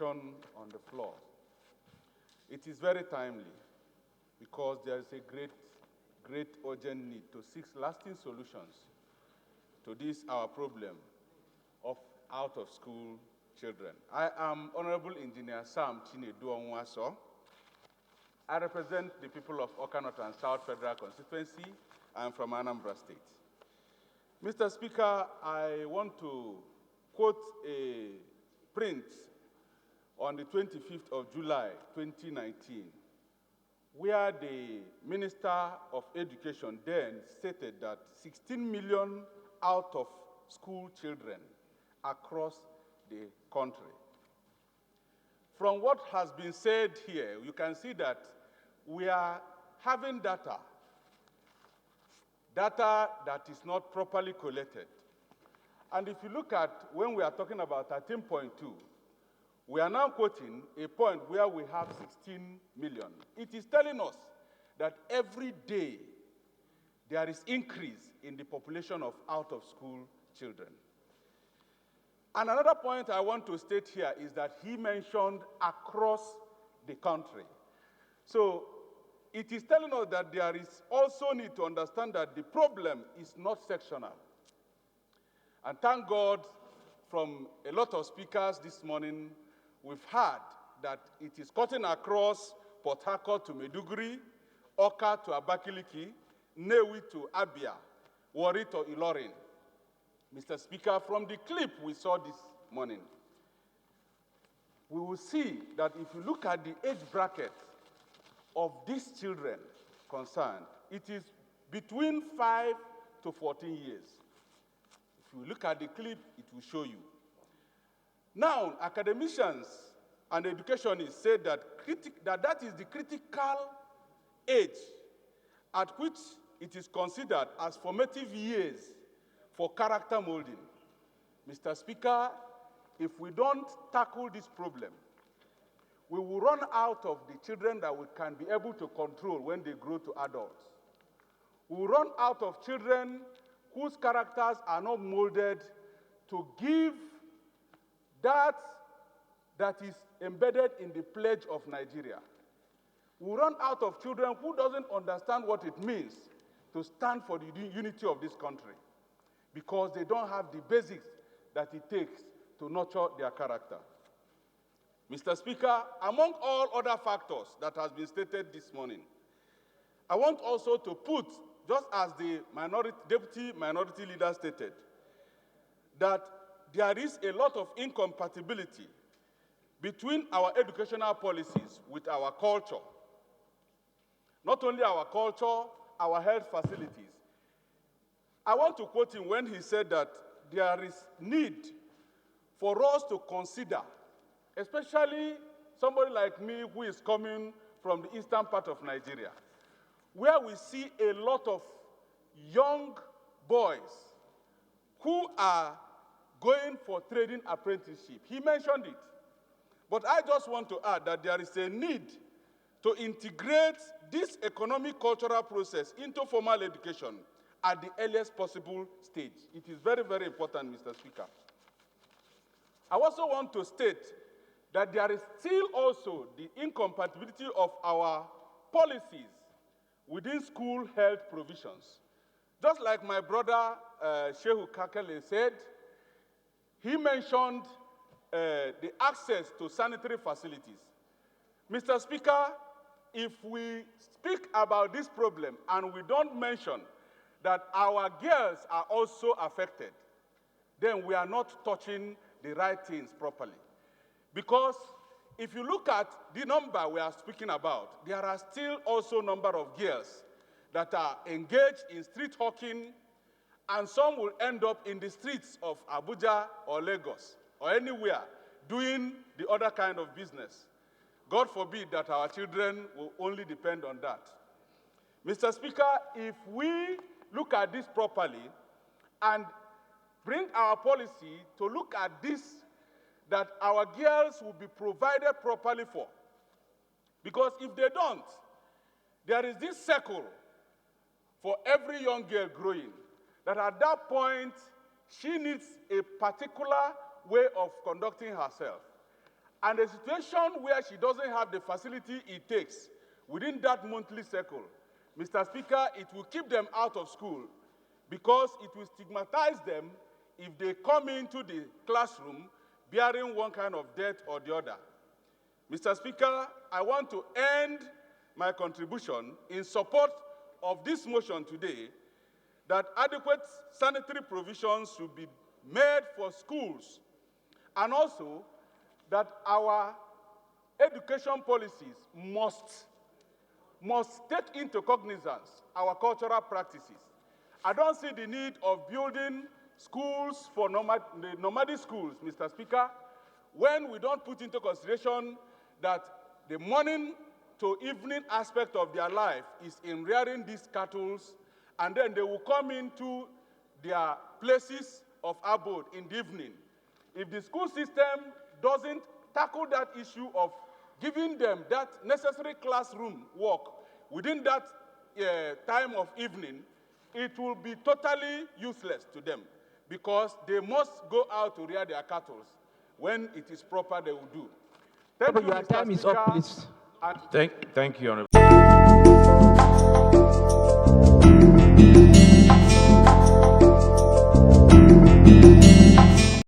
motion on the floor. It is very timely because there is a great urgent need to seek lasting solutions to this, our problem of out-of-school children. I am Honorable Engineer Sam Chinedu Onwuaso. I represent the people of Awka North and South Federal Constituency. I am from Anambra State. Mr. Speaker, I want to quote a print on the 25th of July, 2019, where the Minister of Education then stated that 16 million out-of-school children across the country. From what has been said here, you can see that we are having data that is not properly collected. And if you look at when we are talking about 13.2, we are now quoting a point where we have 16 million. It is telling us that every day there is increase in the population of out-of-school children. And another point I want to state here is that he mentioned across the country. So it is telling us that there is also need to understand that the problem is not sectional. And thank God, from a lot of speakers this morning, we've heard that it is cutting across Port Harcourt to Maiduguri, Awka to Abakaliki, Nnewi to Abia, Warri to Ilorin. Mr. Speaker, from the clip we saw this morning, we will see that if you look at the age bracket of these children concerned, it is between 5 to 14 years. If you look at the clip, it will show you. Now, academicians and educationists say that that is the critical age at which it is considered as formative years for character molding. Mr. Speaker, if we don't tackle this problem, we will run out of the children that we can be able to control when they grow to adults. We will run out of children whose characters are not molded to give that is embedded in the pledge of Nigeria. We will run out of children who doesn't understand what it means to stand for the unity of this country because they don't have the basics that it takes to nurture their character. Mr. Speaker, among all other factors that has been stated this morning, I want also to put, just as the Deputy Minority Leader stated, that there is a lot of incompatibility between our educational policies with our culture. Not only our culture, our health facilities. I want to quote him when he said that there is need for us to consider, especially somebody like me who is coming from the eastern part of Nigeria, where we see a lot of young boys who are going for trading apprenticeship. He mentioned it. But I just want to add that there is a need to integrate this economic cultural process into formal education at the earliest possible stage. It is very, very important, Mr. Speaker. I also want to state that there is still also the incompatibility of our policies within school health provisions. Just like my brother Shehu Kakele said, he mentioned the access to sanitary facilities. Mr. Speaker, if we speak about this problem and we don't mention that our girls are also affected, then we are not touching the right things properly. Because if you look at the number we are speaking about, there are still also a number of girls that are engaged in street hawking, and some will end up in the streets of Abuja or Lagos or anywhere doing the other kind of business. God forbid that our children will only depend on that. Mr. Speaker, if we look at this properly and bring our policy to look at this, that our girls will be provided properly for. Because if they don't, there is this circle for every young girl growing, that at that point, she needs a particular way of conducting herself. and a situation where she doesn't have the facility it takes within that monthly cycle, Mr. Speaker, it will keep them out of school because it will stigmatize them if they come into the classroom bearing one kind of debt or the other. Mr. Speaker, I want to end my contribution in support of this motion today that adequate sanitary provisions should be made for schools, and also that our education policies must take into cognizance our cultural practices. I don't see the need of building schools for the nomadic schools, Mr. Speaker, when we don't put into consideration that the morning to evening aspect of their life is in rearing these cattle, and then they will come into their places of abode in the evening. If the school system doesn't tackle that issue of giving them that necessary classroom work within that time of evening, it will be totally useless to them because they must go out to rear their cattle. When it is proper, they will do. Thank you, Your Mr. time is Speaker. up, please. Thank you, Honorable.